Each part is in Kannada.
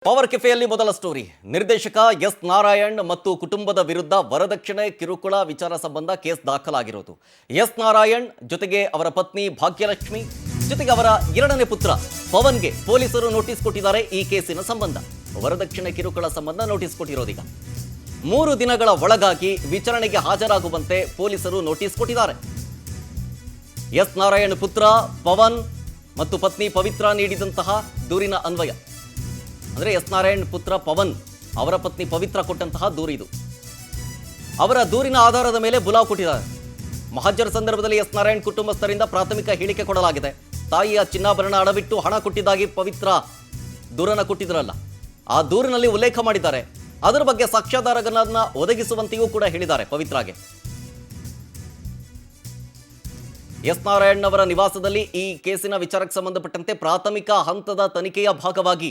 ಪವರ್ ಕೆಫೆಯಲ್ಲಿ ಮೊದಲ ಸ್ಟೋರಿ. ನಿರ್ದೇಶಕ ಎಸ್ ನಾರಾಯಣ್ ಮತ್ತು ಕುಟುಂಬದ ವಿರುದ್ಧ ವರದಕ್ಷಿಣೆ ಕಿರುಕುಳ ವಿಚಾರ ಸಂಬಂಧ ಕೇಸ್ ದಾಖಲಾಗಿರೋದು. ಎಸ್ ನಾರಾಯಣ್ ಜೊತೆಗೆ ಅವರ ಪತ್ನಿ ಭಾಗ್ಯಲಕ್ಷ್ಮಿ ಜೊತೆಗೆ ಅವರ ಎರಡನೇ ಪುತ್ರ ಪವನ್ಗೆ ಪೊಲೀಸರು ನೋಟಿಸ್ ಕೊಟ್ಟಿದ್ದಾರೆ. ಈ ಕೇಸಿನ ಸಂಬಂಧ ವರದಕ್ಷಿಣೆ ಕಿರುಕುಳ ಸಂಬಂಧ ನೋಟಿಸ್ ಕೊಟ್ಟಿರೋದೀಗ 3 ದಿನಗಳ ಒಳಗಾಗಿ ವಿಚಾರಣೆಗೆ ಹಾಜರಾಗುವಂತೆ ಪೊಲೀಸರು ನೋಟಿಸ್ ಕೊಟ್ಟಿದ್ದಾರೆ. ಎಸ್ ನಾರಾಯಣ್ ಪುತ್ರ ಪವನ್ ಮತ್ತು ಪತ್ನಿ ಪವಿತ್ರ ನೀಡಿದಂತಹ ದೂರಿನ ಅನ್ವಯ, ಅಂದರೆ ಎಸ್ ನಾರಾಯಣ್ ಪುತ್ರ ಪವನ್ ಅವರ ಪತ್ನಿ ಪವಿತ್ರ ಕೊಟ್ಟಂತಹ ದೂರಿದು. ಅವರ ದೂರಿನ ಆಧಾರದ ಮೇಲೆ ಬುಲಾವ್ ಕೊಟ್ಟಿದ್ದಾರೆ. ಮಹಜರ್ ಸಂದರ್ಭದಲ್ಲಿ ಎಸ್ ನಾರಾಯಣ್ ಕುಟುಂಬಸ್ಥರಿಂದ ಪ್ರಾಥಮಿಕ ಹೇಳಿಕೆ ಕೊಡಲಾಗಿದೆ. ತಾಯಿಯ ಚಿನ್ನಾಭರಣ ಅಡವಿಟ್ಟು ಹಣ ಕೊಟ್ಟಿದ್ದಾಗಿ ಪವಿತ್ರ ದೂರನ್ನು ಕೊಟ್ಟಿದ್ರಲ್ಲ, ಆ ದೂರಿನಲ್ಲಿ ಉಲ್ಲೇಖ ಮಾಡಿದ್ದಾರೆ. ಅದರ ಬಗ್ಗೆ ಸಾಕ್ಷ್ಯಾಧಾರಗಳನ್ನ ಒದಗಿಸುವಂತೆಯೂ ಕೂಡ ಹೇಳಿದ್ದಾರೆ ಪವಿತ್ರಾಗೆ. ಎಸ್ ನಾರಾಯಣ್ ಅವರ ನಿವಾಸದಲ್ಲಿ ಈ ಕೇಸಿನ ವಿಚಾರಕ್ಕೆ ಸಂಬಂಧಪಟ್ಟಂತೆ ಪ್ರಾಥಮಿಕ ಹಂತದ ತನಿಖೆಯ ಭಾಗವಾಗಿ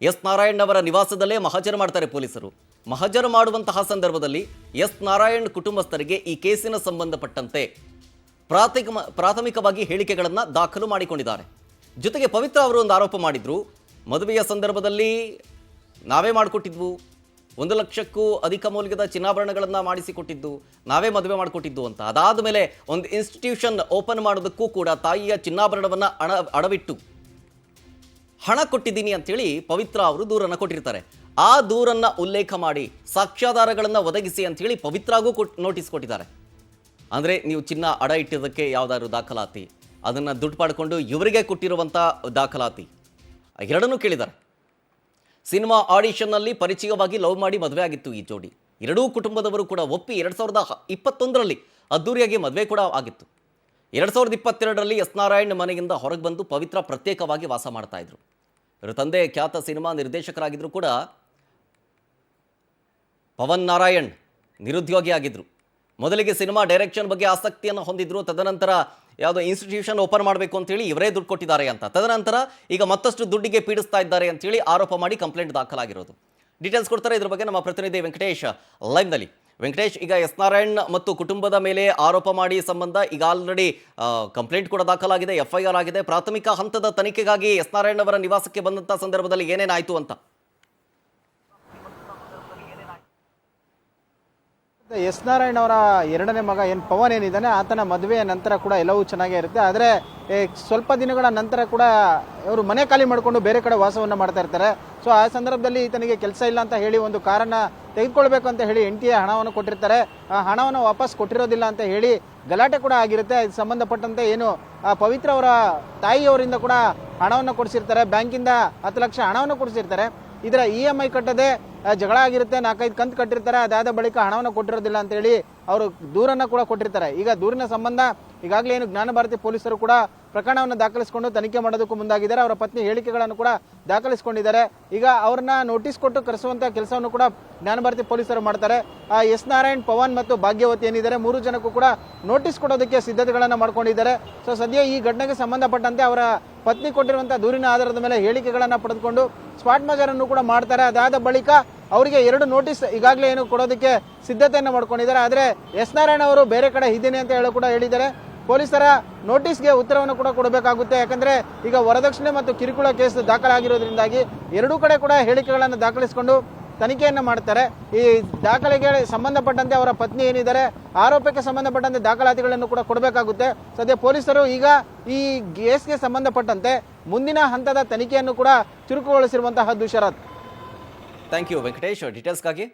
ಎಸ್ ನಾರಾಯಣ್ ಅವರ ನಿವಾಸದಲ್ಲೇ ಮಹಜರು ಮಾಡ್ತಾರೆ ಪೊಲೀಸರು. ಮಹಜರು ಮಾಡುವಂತಹ ಸಂದರ್ಭದಲ್ಲಿ ಎಸ್ ನಾರಾಯಣ್ ಕುಟುಂಬಸ್ಥರಿಗೆ ಈ ಕೇಸಿನ ಸಂಬಂಧಪಟ್ಟಂತೆ ಪ್ರಾಥಮಿಕವಾಗಿ ಹೇಳಿಕೆಗಳನ್ನು ದಾಖಲು ಮಾಡಿಕೊಂಡಿದ್ದಾರೆ. ಜೊತೆಗೆ ಪವಿತ್ರ ಅವರು ಒಂದು ಆರೋಪ ಮಾಡಿದ್ರು, ಮದುವೆಯ ಸಂದರ್ಭದಲ್ಲಿ ನಾವೇ ಮಾಡಿಕೊಟ್ಟಿದ್ವು, 1 ಲಕ್ಷಕ್ಕೂ ಅಧಿಕ ಮೌಲ್ಯದ ಚಿನ್ನಾಭರಣಗಳನ್ನು ಮಾಡಿಸಿಕೊಟ್ಟಿದ್ದು ನಾವೇ ಮದುವೆ ಮಾಡಿಕೊಟ್ಟಿದ್ದು ಅಂತ. ಅದಾದ ಮೇಲೆ ಒಂದು ಇನ್ಸ್ಟಿಟ್ಯೂಷನ್ ಓಪನ್ ಮಾಡೋದಕ್ಕೂ ಕೂಡ ತಾಯಿಯ ಚಿನ್ನಾಭರಣವನ್ನು ಅಡವಿಟ್ಟು ಹಣ ಕೊಟ್ಟಿದ್ದೀನಿ ಅಂತೇಳಿ ಪವಿತ್ರ ಅವರು ದೂರನ್ನು ಕೊಟ್ಟಿರ್ತಾರೆ. ಆ ದೂರನ್ನು ಉಲ್ಲೇಖ ಮಾಡಿ ಸಾಕ್ಷ್ಯಾಧಾರಗಳನ್ನು ಒದಗಿಸಿ ಅಂತೇಳಿ ಪವಿತ್ರಾಗೂ ನೋಟಿಸ್ ಕೊಟ್ಟಿದ್ದಾರೆ. ಅಂದರೆ ನೀವು ಚಿನ್ನ ಅಡ ಇಟ್ಟಿದ್ದಕ್ಕೆ ಯಾವುದಾದ್ರು ದಾಖಲಾತಿ, ಅದನ್ನು ದುಡ್ಡು ಪಡ್ಕೊಂಡು ಇವರಿಗೆ ಕೊಟ್ಟಿರುವಂಥ ದಾಖಲಾತಿ, ಎರಡನ್ನೂ ಕೇಳಿದ್ದಾರೆ. ಸಿನಿಮಾ ಆಡಿಷನ್ನಲ್ಲಿ ಪರಿಚಯವಾಗಿ ಲವ್ ಮಾಡಿ ಮದುವೆ ಆಗಿತ್ತು ಈ ಜೋಡಿ. ಎರಡೂ ಕುಟುಂಬದವರು ಕೂಡ ಒಪ್ಪಿ 2021ರಲ್ಲಿ ಅದ್ದೂರಿಯಾಗಿ ಮದುವೆ ಕೂಡ ಆಗಿತ್ತು. 2022ರಲ್ಲಿ ಎಸ್ ನಾರಾಯಣ್ ಮನೆಯಿಂದ ಹೊರಗೆ ಬಂದು ಪವಿತ್ರ ಪ್ರತ್ಯೇಕವಾಗಿ ವಾಸ ಮಾಡ್ತಾ ಇದ್ರು. ಇವರ ತಂದೆ ಖ್ಯಾತ ಸಿನಿಮಾ ನಿರ್ದೇಶಕರಾಗಿದ್ದರೂ ಕೂಡ ಪವನ್ ನಾರಾಯಣ್ ನಿರುದ್ಯೋಗಿ ಆಗಿದ್ರು. ಮೊದಲಿಗೆ ಸಿನಿಮಾ ಡೈರೆಕ್ಷನ್ ಬಗ್ಗೆ ಆಸಕ್ತಿಯನ್ನು ಹೊಂದಿದ್ರು. ತದನಂತರ ಯಾವುದೋ ಇನ್ಸ್ಟಿಟ್ಯೂಷನ್ ಓಪನ್ ಮಾಡಬೇಕು ಅಂತೇಳಿ ಇವರೇ ದುಡ್ಡು ಕೊಟ್ಟಿದ್ದಾರೆ ಅಂತ. ತದನಂತರ ಈಗ ಮತ್ತಷ್ಟು ದುಡ್ಡಿಗೆ ಪೀಡಿಸ್ತಾ ಇದ್ದಾರೆ ಅಂತೇಳಿ ಆರೋಪ ಮಾಡಿ ಕಂಪ್ಲೇಂಟ್ ದಾಖಲಾಗಿರೋದು. ಡೀಟೇಲ್ಸ್ ಕೊಡ್ತಾರೆ ಇದ್ರ ಬಗ್ಗೆ ನಮ್ಮ ಪ್ರತಿನಿಧಿ ವೆಂಕಟೇಶ್ ಲೈವ್ನಲ್ಲಿ. ವೆಂಕಟೇಶ್, ಈಗ ಎಸ್ ನಾರಾಯಣ್ ಮತ್ತು ಕುಟುಂಬದ ಮೇಲೆ ಆರೋಪ ಮಾಡಿ ಸಂಬಂಧ ಈಗ ಆಲ್ರೆಡಿ ಕಂಪ್ಲೇಂಟ್ ಕೂಡ ದಾಖಲಾಗಿದೆ, FIR ಆಗಿದೆ. ಪ್ರಾಥಮಿಕ ಹಂತದ ತನಿಖೆಗಾಗಿ ಎಸ್ ನಾರಾಯಣ್ ಅವರ ನಿವಾಸಕ್ಕೆ ಬಂದಂಥ ಸಂದರ್ಭದಲ್ಲಿ ಏನೇನಾಯಿತು ಅಂತ? ಎಸ್ ನಾರಾಯಣ್ ಅವರ ಎರಡನೇ ಮಗ ಪವನ್ ಏನಿದ್ದಾನೆ, ಆತನ ಮದುವೆಯ ನಂತರ ಕೂಡ ಎಲ್ಲವೂ ಚೆನ್ನಾಗೇ ಇರುತ್ತೆ. ಆದರೆ ಸ್ವಲ್ಪ ದಿನಗಳ ನಂತರ ಕೂಡ ಅವರು ಮನೆ ಖಾಲಿ ಮಾಡಿಕೊಂಡು ಬೇರೆ ಕಡೆ ವಾಸವನ್ನು ಮಾಡ್ತಾ ಇರ್ತಾರೆ. ಸೊ ಆ ಸಂದರ್ಭದಲ್ಲಿ ಈತನಿಗೆ ಕೆಲಸ ಇಲ್ಲ ಅಂತ ಹೇಳಿ ಒಂದು ಕಾರನ್ನ ತೆಗೆದುಕೊಳ್ಬೇಕು ಅಂತ ಹೇಳಿ NTA ಹಣವನ್ನು ಕೊಟ್ಟಿರ್ತಾರೆ. ಆ ಹಣವನ್ನು ವಾಪಸ್ ಕೊಟ್ಟಿರೋದಿಲ್ಲ ಅಂತ ಹೇಳಿ ಗಲಾಟೆ ಕೂಡ ಆಗಿರುತ್ತೆ. ಇದು ಸಂಬಂಧಪಟ್ಟಂತೆ ಏನು ಪವಿತ್ರ ಅವರ ತಾಯಿಯವರಿಂದ ಕೂಡ ಹಣವನ್ನು ಕೊಡಿಸಿರ್ತಾರೆ, ಬ್ಯಾಂಕಿಂದ 10 ಲಕ್ಷ ಹಣವನ್ನು ಕೊಡಿಸಿರ್ತಾರೆ. ಇದರ EMI ಕಟ್ಟದೆ ಜಗಳ ಆಗಿರುತ್ತೆ, 4-5 ಕಂತು ಕಟ್ಟಿರ್ತಾರೆ. ಅದಾದ ಬಳಿಕ ಹಣವನ್ನು ಕೊಟ್ಟಿರೋದಿಲ್ಲ ಅಂತೇಳಿ ಅವರು ದೂರನ್ನು ಕೂಡ ಕೊಟ್ಟಿರ್ತಾರೆ. ಈಗ ದೂರಿನ ಸಂಬಂಧ ಈಗಾಗಲೇ ಏನು ಜ್ಞಾನಭಾರತಿ ಪೊಲೀಸರು ಕೂಡ ಪ್ರಕರಣವನ್ನು ದಾಖಲಿಸಿಕೊಂಡು ತನಿಖೆ ಮಾಡೋದಕ್ಕೂ ಮುಂದಾಗಿದ್ದಾರೆ. ಅವರ ಪತ್ನಿ ಹೇಳಿಕೆಗಳನ್ನು ಕೂಡ ದಾಖಲಿಸಿಕೊಂಡಿದ್ದಾರೆ. ಈಗ ಅವ್ರನ್ನ ನೋಟಿಸ್ ಕೊಟ್ಟು ಕರೆಸುವಂತ ಕೆಲಸವನ್ನು ಕೂಡ ಜ್ಞಾನಭಾರತಿ ಪೊಲೀಸರು ಮಾಡ್ತಾರೆ. ಎಸ್ ನಾರಾಯಣ್, ಪವನ್ ಮತ್ತು ಭಾಗ್ಯವತಿ ಏನಿದ್ದಾರೆ, 3 ಜನಕ್ಕೂ ಕೂಡ ನೋಟಿಸ್ ಕೊಡೋದಕ್ಕೆ ಸಿದ್ಧತೆಗಳನ್ನು ಮಾಡ್ಕೊಂಡಿದ್ದಾರೆ. ಸೊ ಸದ್ಯ ಈ ಘಟನೆಗೆ ಸಂಬಂಧಪಟ್ಟಂತೆ ಅವರ ಪತ್ನಿ ಕೊಟ್ಟಿರುವಂತಹ ದೂರಿನ ಆಧಾರದ ಮೇಲೆ ಹೇಳಿಕೆಗಳನ್ನು ಪಡೆದುಕೊಂಡು ಸ್ಪಾಟ್ ಮಜರನ್ನು ಕೂಡ ಮಾಡ್ತಾರೆ. ಅದಾದ ಬಳಿಕ ಅವರಿಗೆ 2 ನೋಟಿಸ್ ಈಗಾಗಲೇ ಏನು ಕೊಡೋದಕ್ಕೆ ಸಿದ್ಧತೆಯನ್ನು ಮಾಡ್ಕೊಂಡಿದ್ದಾರೆ. ಆದರೆ ಎಸ್ ನಾರಾಯಣ್ ಅವರು ಬೇರೆ ಕಡೆ ಇದ್ದೀನಿ ಅಂತ ಹೇಳಿ ಕೂಡ ಹೇಳಿದ್ದಾರೆ. ಪೊಲೀಸರ ನೋಟಿಸ್ಗೆ ಉತ್ತರವನ್ನು ಕೂಡ ಕೊಡಬೇಕಾಗುತ್ತೆ. ಯಾಕಂದ್ರೆ ಈಗ ವರದಕ್ಷಿಣೆ ಮತ್ತು ಕಿರುಕುಳ ಕೇಸ್ ದಾಖಲಾಗಿರೋದ್ರಿಂದಾಗಿ 2 ಕಡೆ ಕೂಡ ಹೇಳಿಕೆಗಳನ್ನು ದಾಖಲಿಸಿಕೊಂಡು ತನಿಖೆಯನ್ನು ಮಾಡ್ತಾರೆ. ಈ ದಾಖಲೆಗೆ ಸಂಬಂಧಪಟ್ಟಂತೆ ಅವರ ಪತ್ನಿ ಏನಿದ್ದಾರೆ, ಆರೋಪಕ್ಕೆ ಸಂಬಂಧಪಟ್ಟಂತೆ ದಾಖಲಾತಿಗಳನ್ನು ಕೂಡ ಕೊಡಬೇಕಾಗುತ್ತೆ. ಸದ್ಯ ಪೊಲೀಸರು ಈಗ ಈ ಕೇಸ್ಗೆ ಸಂಬಂಧಪಟ್ಟಂತೆ ಮುಂದಿನ ಹಂತದ ತನಿಖೆಯನ್ನು ಕೂಡ ಚುರುಕುಗೊಳಿಸಿರುವಂತಹ ಶರತ್. Thank you Venkatesh ಡೀಟೇಲ್ಸ್ಗಾಗಿ.